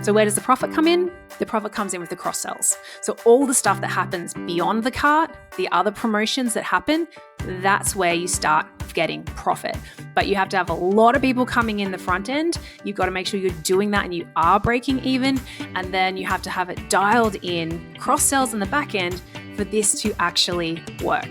So where does the profit come in? The profit comes in with the cross sells. So all the stuff that happens beyond the cart, the other promotions that happen, that's where you start getting profit. But you have to have a lot of people coming in the front end. You've got to make sure you're doing that and you are breaking even. And then you have to have it dialed in, cross sells in the back end for this to actually work.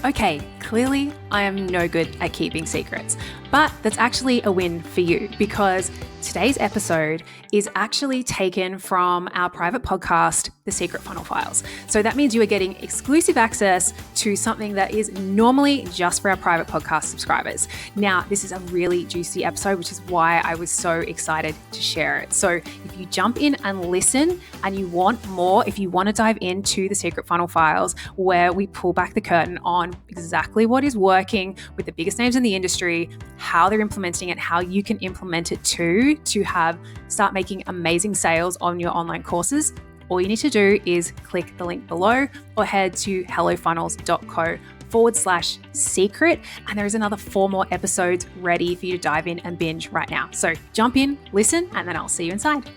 Okay, clearly I am no good at keeping secrets, but that's actually a win for you because today's episode is actually taken from our private podcast, The Secret Funnel Files. So that means you are getting exclusive access to something that is normally just for our private podcast subscribers. Now, this is a really juicy episode, which is why I was so excited to share it. So if you jump in and listen and you want more, if you want to dive into The Secret Funnel Files, where we pull back the curtain on exactly what is working with the biggest names in the industry, how they're implementing it, how you can implement it too, to start making amazing sales on your online courses, all you need to do is click the link below or head to hellofunnels.co/secret. And there is another 4 more episodes ready for you to dive in and binge right now. So jump in, listen, and then I'll see you inside.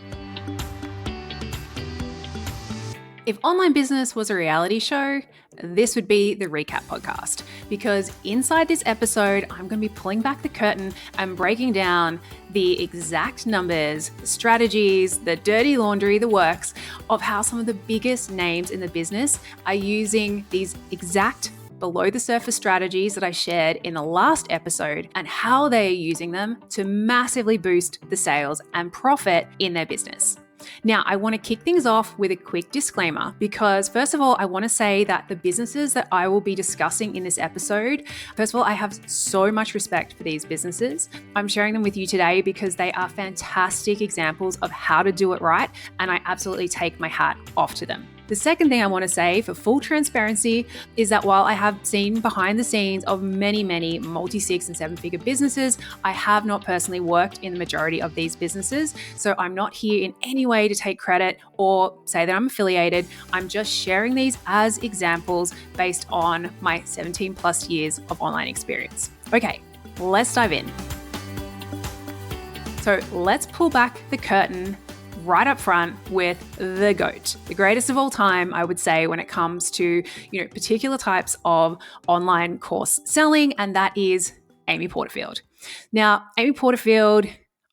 If online business was a reality show, this would be the recap podcast, because inside this episode, I'm going to be pulling back the curtain and breaking down the exact numbers, the strategies, the dirty laundry, the works of how some of the biggest names in the business are using these exact below the surface strategies that I shared in the last episode and how they are using them to massively boost the sales and profit in their business. Now, I want to kick things off with a quick disclaimer because, first of all, I want to say that the businesses that I will be discussing in this episode, first of all, I have so much respect for these businesses. I'm sharing them with you today because they are fantastic examples of how to do it right, and I absolutely take my hat off to them. The second thing I want to say for full transparency is that while I have seen behind the scenes of many multi-6 and 7-figure businesses, I have not personally worked in the majority of these businesses. So I'm not here in any way to take credit or say that I'm affiliated. I'm just sharing these as examples based on my 17 plus years of online experience. Okay, let's dive in. So let's pull back the curtain right up front with the GOAT, the greatest of all time, I would say, when it comes to, particular types of online course selling, and that is Amy Porterfield. Now, Amy Porterfield,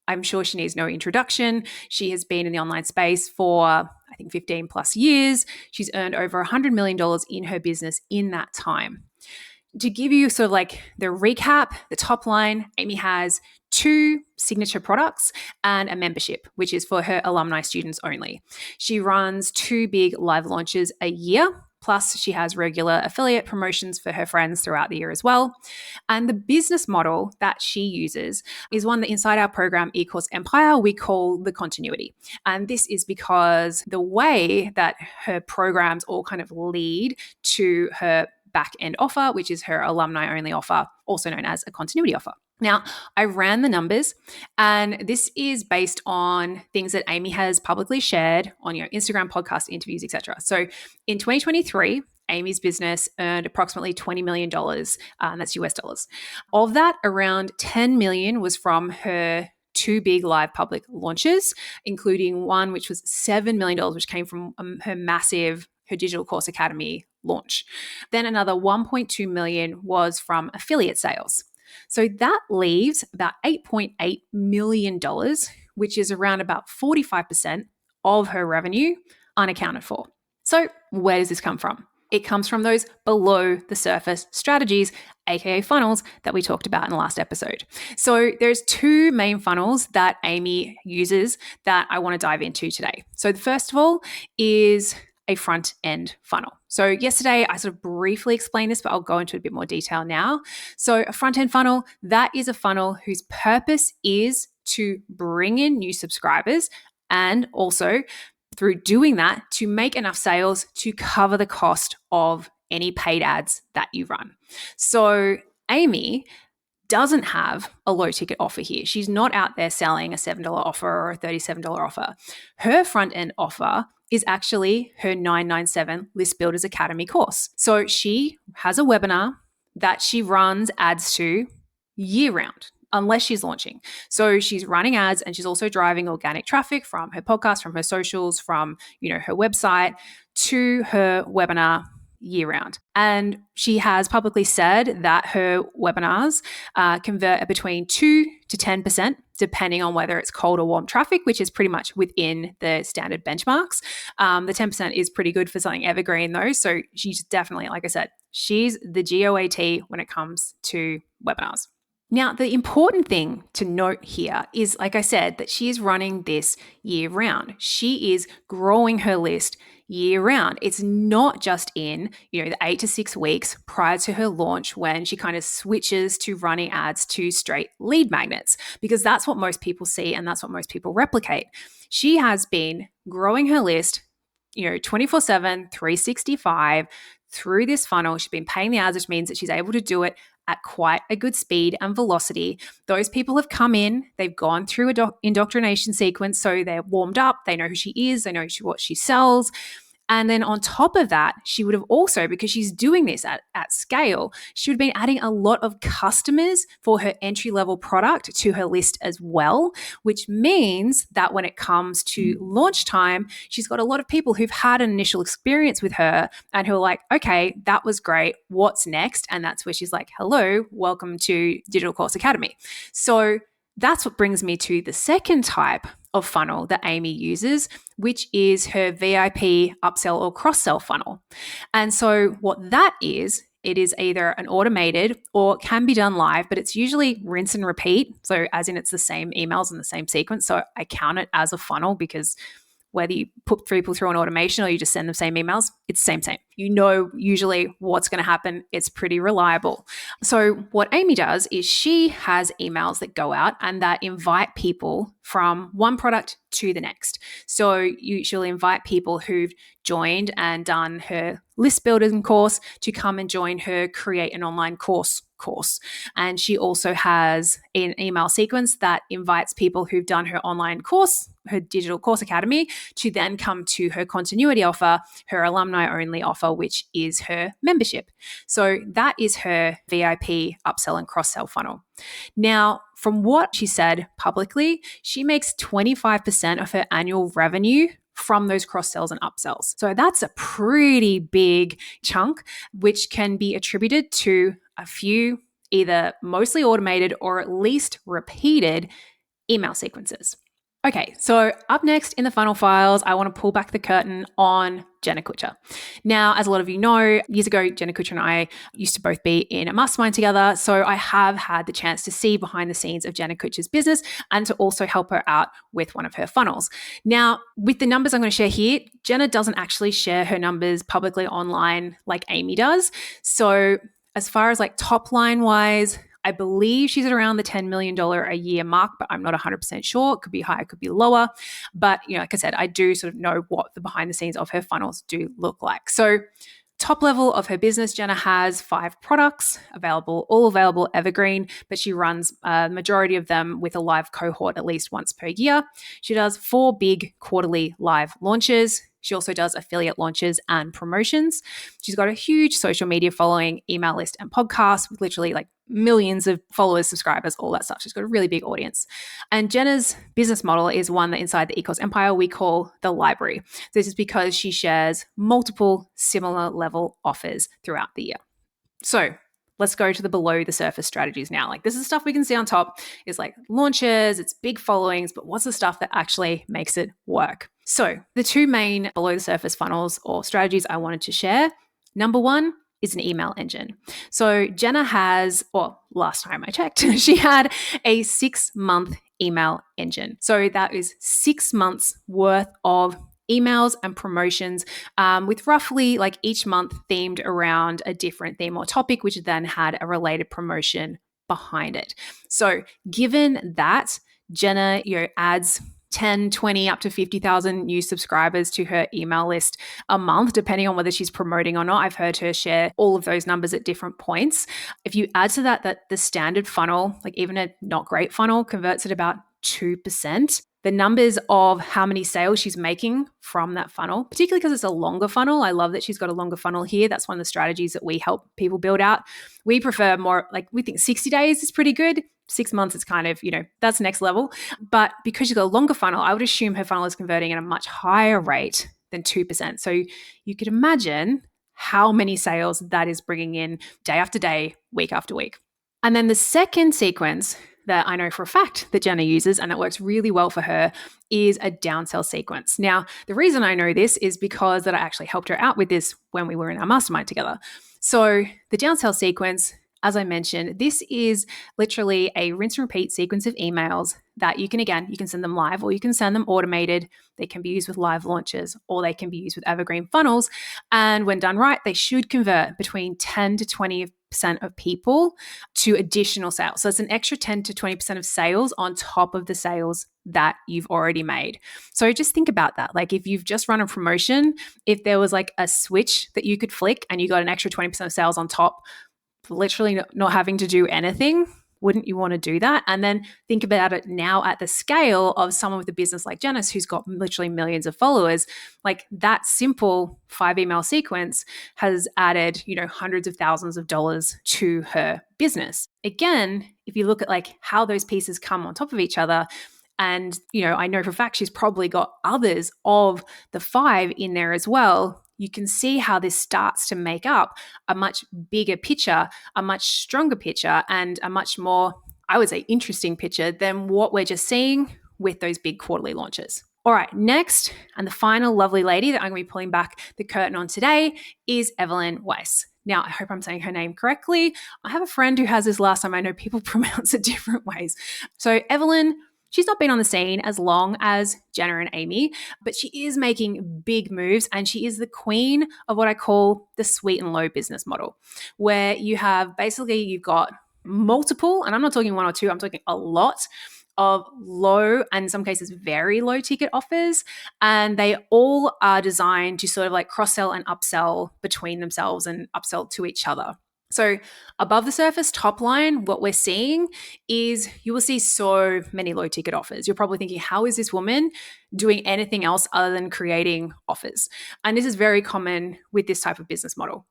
I'm sure she needs no introduction. She has been in the online space for, I think, 15 plus years. She's earned over $100 million in her business in that time. To give you sort of like the recap, the top line, Amy has 2 signature products and a membership, which is for her alumni students only. She runs 2 big live launches a year, plus she has regular affiliate promotions for her friends throughout the year as well. And the business model that she uses is one that inside our program, eCourse Empire, we call the continuity. And this is because the way that her programs all kind of lead to her back-end offer, which is her alumni-only offer, also known as a continuity offer. Now, I ran the numbers, and this is based on things that Amy has publicly shared on Instagram, podcast interviews, etc. So in 2023, Amy's business earned approximately $20 million. That's US dollars. Of that, around $10 million was from her 2 big live public launches, including one which was $7 million, which came from her Digital Course Academy launch. Then another $1.2 million was from affiliate sales. So that leaves about $8.8 million, which is around about 45% of her revenue unaccounted for. So where does this come from? It comes from those below the surface strategies, aka funnels, that we talked about in the last episode. So there's 2 main funnels that Amy uses that I want to dive into today. So the first of all is a front-end funnel. So yesterday, I sort of briefly explained this, but I'll go into a bit more detail now. So a front-end funnel, that is a funnel whose purpose is to bring in new subscribers and also through doing that to make enough sales to cover the cost of any paid ads that you run. So Amy doesn't have a low ticket offer here. She's not out there selling a $7 offer or a $37 offer. Her front end offer is actually her $997 List Builders Academy course. So she has a webinar that she runs ads to year round, unless she's launching. So she's running ads and she's also driving organic traffic from her podcast, from her socials, from, her website to her webinar year round. And she has publicly said that her webinars convert at between 2 to 10%, depending on whether it's cold or warm traffic, which is pretty much within the standard benchmarks. The 10% is pretty good for something evergreen though. So she's definitely, like I said, she's the GOAT when it comes to webinars. Now, the important thing to note here is, like I said, that she is running this year round. She is growing her list year round. It's not just in, the 8 to 6 weeks prior to her launch when she kind of switches to running ads to straight lead magnets, because that's what most people see and that's what most people replicate. She has been growing her list, 24/7, 365 through this funnel. She's been paying the ads, which means that she's able to do it at quite a good speed and velocity. Those people have come in, they've gone through a indoctrination sequence, so they're warmed up, they know who she is, they know what she sells. And then on top of that, she would have also, because she's doing this at scale, she would have been adding a lot of customers for her entry-level product to her list as well, which means that when it comes to launch time, she's got a lot of people who've had an initial experience with her and who are like, okay, that was great. What's next? And that's where she's like, hello, welcome to Digital Course Academy. So that's what brings me to the second type of funnel that Amy uses, which is her VIP upsell or cross-sell funnel. And so what that is, it is either an automated or can be done live, but it's usually rinse and repeat. So as in it's the same emails in the same sequence. So I count it as a funnel because whether you put people through an automation or you just send them same emails, it's same. You know usually what's going to happen. It's pretty reliable. So what Amy does is she has emails that go out and that invite people from one product to the next. So she'll invite people who've joined and done her list building course to come and join her Create an Online Course. And she also has an email sequence that invites people who've done her online course, her Digital Course Academy, to then come to her continuity offer, her alumni only offer, which is her membership. So that is her VIP upsell and cross-sell funnel. Now, from what she said publicly, she makes 25% of her annual revenue from those cross-sells and upsells. So that's a pretty big chunk, which can be attributed to a few either mostly automated or at least repeated email sequences. Okay, so up next in the funnel files, I want to pull back the curtain on Jenna Kutcher. Now, as a lot of you know, years ago, Jenna Kutcher and I used to both be in a mastermind together. So I have had the chance to see behind the scenes of Jenna Kutcher's business and to also help her out with one of her funnels. Now, with the numbers I'm going to share here, Jenna doesn't actually share her numbers publicly online like Amy does. So as far as like top line wise, I believe she's at around the $10 million a year mark, but I'm not 100% sure. It could be higher, it could be lower. But, like I said, I do sort of know what the behind the scenes of her funnels do look like. So top level of her business, Jenna has 5 products all available evergreen, but she runs a majority of them with a live cohort at least once per year. She does 4 big quarterly live launches. She also does affiliate launches and promotions. She's got a huge social media following, email list and podcast with literally like millions of followers, subscribers, all that stuff. She's got a really big audience. And Jenna's business model is one that inside the eCourse empire we call the library. This is because she shares multiple similar level offers throughout the year. So let's go to the below the surface strategies now. Like this is stuff we can see on top is like launches, it's big followings, but what's the stuff that actually makes it work? So the 2 main below the surface funnels or strategies I wanted to share. Number 1 is an email engine. So Jenna has, or last time I checked, she had a 6-month email engine. So that is 6 months worth of emails and promotions with roughly like each month themed around a different theme or topic, which then had a related promotion behind it. So given that Jenna, adds 10, 20, up to 50,000 new subscribers to her email list a month, depending on whether she's promoting or not. I've heard her share all of those numbers at different points. If you add to that the standard funnel, like even a not great funnel, converts at about 2%. The numbers of how many sales she's making from that funnel, particularly because it's a longer funnel. I love that she's got a longer funnel here. That's one of the strategies that we help people build out. We prefer more, like we think 60 days is pretty good. 6 months, it's kind of, that's next level. But because you've got a longer funnel, I would assume her funnel is converting at a much higher rate than 2%. So you could imagine how many sales that is bringing in day after day, week after week. And then the second sequence that I know for a fact that Jenna uses and that works really well for her is a downsell sequence. Now, the reason I know this is because that I actually helped her out with this when we were in our mastermind together. So the downsell sequence, as I mentioned, this is literally a rinse and repeat sequence of emails that you can send them live or you can send them automated. They can be used with live launches or they can be used with evergreen funnels. And when done right, they should convert between 10 to 20% of people to additional sales. So it's an extra 10 to 20% of sales on top of the sales that you've already made. So just think about that. Like if you've just run a promotion, if there was like a switch that you could flick and you got an extra 20% of sales on top, literally not having to do anything, wouldn't you want to do that? And then think about it now at the scale of someone with a business like Jenna's who's got literally millions of followers. Like that simple 5 email sequence has added, hundreds of thousands of dollars to her business. Again, if you look at like how those pieces come on top of each other, and, I know for a fact she's probably got others of the 5 in there as well, you can see how this starts to make up a much bigger picture, a much stronger picture, and a much more, I would say, interesting picture than what we're just seeing with those big quarterly launches. All right, next, and the final lovely lady that I'm going to be pulling back the curtain on today is Evelyn Weiss. Now, I hope I'm saying her name correctly. I have a friend who has this last time. I know people pronounce it different ways. So Evelyn, she's not been on the scene as long as Jenna and Amy, but she is making big moves and she is the queen of what I call the sweet and low business model, where you've got multiple, and I'm not talking one or two, I'm talking a lot of low and in some cases very low ticket offers. And they all are designed to sort of like cross-sell and upsell between themselves and upsell to each other. So above the surface, top line, what we're seeing is you will see so many low ticket offers. You're probably thinking, how is this woman doing anything else other than creating offers? And this is very common with this type of business model.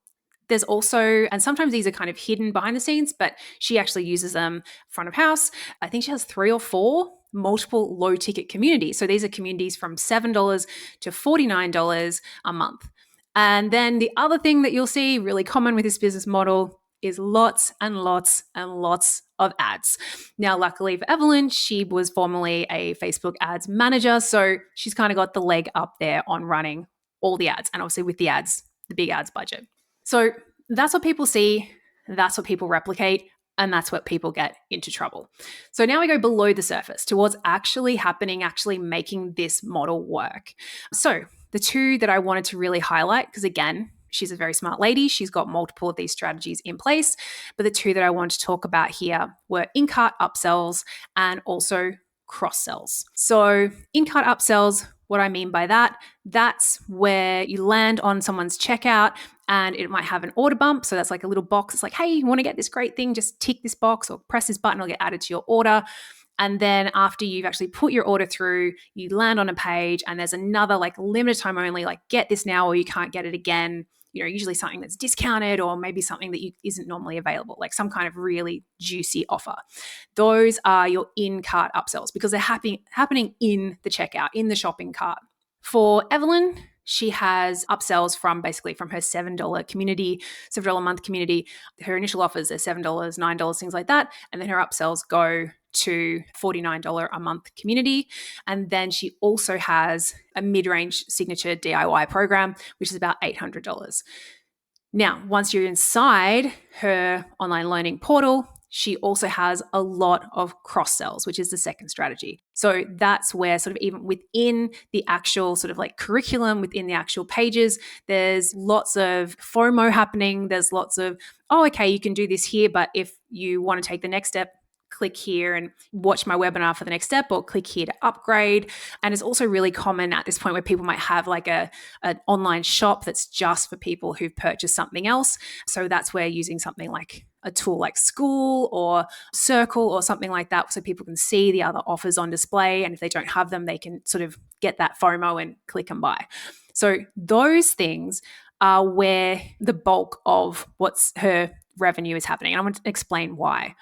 There's also, and sometimes these are kind of hidden behind the scenes, but she actually uses them front of house. I think she has 3 or 4 multiple low ticket communities. So these are communities from $7 to $49 a month. And then the other thing that you'll see really common with this business model is lots and lots and lots of ads. Now, luckily for Evelyn, she was formerly a Facebook ads manager. So she's kind of got the leg up there on running all the ads and obviously with the ads, the big ads budget. So that's what people see. That's what people replicate. And that's what people get into trouble. So now we go below the surface to what's actually happening, actually making this model work. So the 2 that I wanted to really highlight, because again, she's a very smart lady. She's got multiple of these strategies in place. But the 2 that I wanted to talk about here were in-cart upsells and also cross-sells. So in-cart upsells, what I mean by that, that's where you land on someone's checkout and it might have an order bump. So that's like a little box. It's like, hey, you want to get this great thing? Just tick this box or press this button, it'll get added to your order. And then after you've actually put your order through, you land on a page and there's another like limited time only, like get this now or you can't get it again. Usually something that's discounted or maybe something that isn't normally available, like some kind of really juicy offer. Those are your in-cart upsells because they're happening in the checkout, in the shopping cart. For Evelyn, she has upsells from her $7 community, $7 a month community. Her initial offers are $7, $9, things like that. And then her upsells go to $49 a month community. And then she also has a mid-range signature DIY program, which is about $800. Now, once you're inside her online learning portal, she also has a lot of cross sells, which is the second strategy. So that's where sort of even within the actual sort of like curriculum, within the actual pages, there's lots of FOMO happening. There's lots of, oh, okay, you can do this here, but if you want to take the next step, click here and watch my webinar for the next step, or click here to upgrade. And it's also really common at this point where people might have like an online shop that's just for people who've purchased something else. So that's where using something like a tool like School or Circle or something like that, so people can see the other offers on display. And if they don't have them, they can sort of get that FOMO and click and buy. So those things are where the bulk of what's her revenue is happening. And I want to explain why.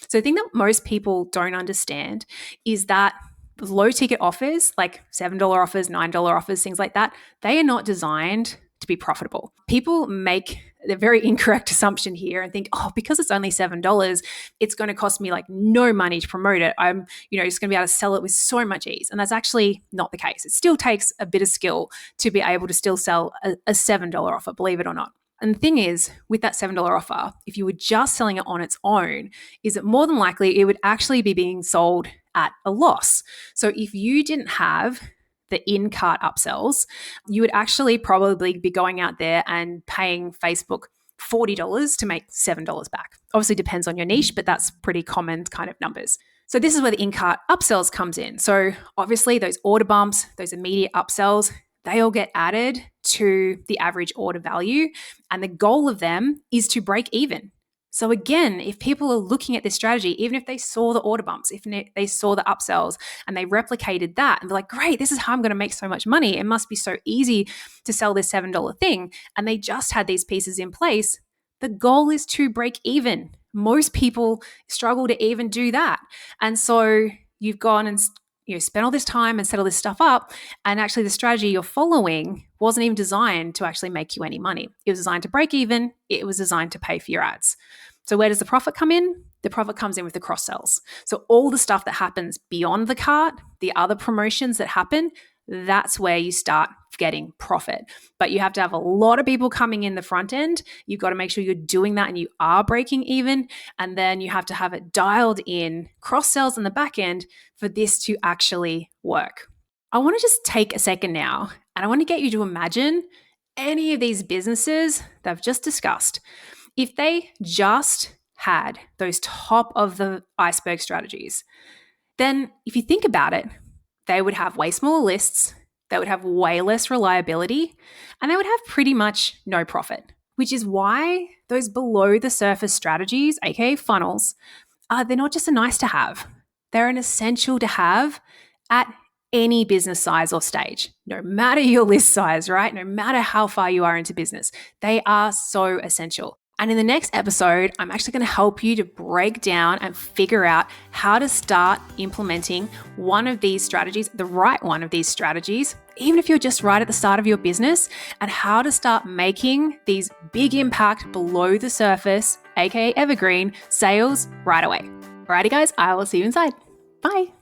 So the thing that most people don't understand is that low ticket offers, like $7 offers, $9 offers, things like that, they are not designed to be profitable. People make the very incorrect assumption here and think, oh, because it's only $7, it's going to cost me like no money to promote it. I'm, just going to be able to sell it with so much ease. And that's actually not the case. It still takes a bit of skill to be able to still sell a $7 offer, believe it or not. And the thing is, with that $7 offer, if you were just selling it on its own, is that more than likely it would actually be being sold at a loss. So if you didn't have the in-cart upsells, you would actually probably be going out there and paying Facebook $40 to make $7 back. Obviously depends on your niche, but that's pretty common kind of numbers. So this is where the in-cart upsells comes in. So obviously those order bumps, those immediate upsells, they all get added to the average order value. And the goal of them is to break even. So again, if people are looking at this strategy, even if they saw the order bumps, if they saw the upsells and they replicated that and they're like, great, this is how I'm going to make so much money. It must be so easy to sell this $7 thing. And they just had these pieces in place. The goal is to break even. Most people struggle to even do that. And so you've gone and spent all this time and set all this stuff up. And actually the strategy you're following wasn't even designed to actually make you any money. It was designed to break even. It was designed to pay for your ads. So where does the profit come in? The profit comes in with the cross sells. So all the stuff that happens beyond the cart, the other promotions that happen, that's where you start getting profit. But you have to have a lot of people coming in the front end. You've got to make sure you're doing that and you are breaking even. And then you have to have it dialed in cross sells in the back end for this to actually work. I want to just take a second now and I want to get you to imagine any of these businesses that I've just discussed. If they just had those top of the iceberg strategies, then if you think about it, they would have way smaller lists, they would have way less reliability, and they would have pretty much no profit, which is why those below the surface strategies, aka funnels, they're not just a nice to have. They're an essential to have at any business size or stage, no matter your list size, right? No matter how far you are into business, they are so essential. And in the next episode, I'm actually going to help you to break down and figure out how to start implementing one of these strategies, the right one of these strategies, even if you're just right at the start of your business, and how to start making these big impact below the surface, aka evergreen, sales right away. Alrighty guys, I will see you inside. Bye.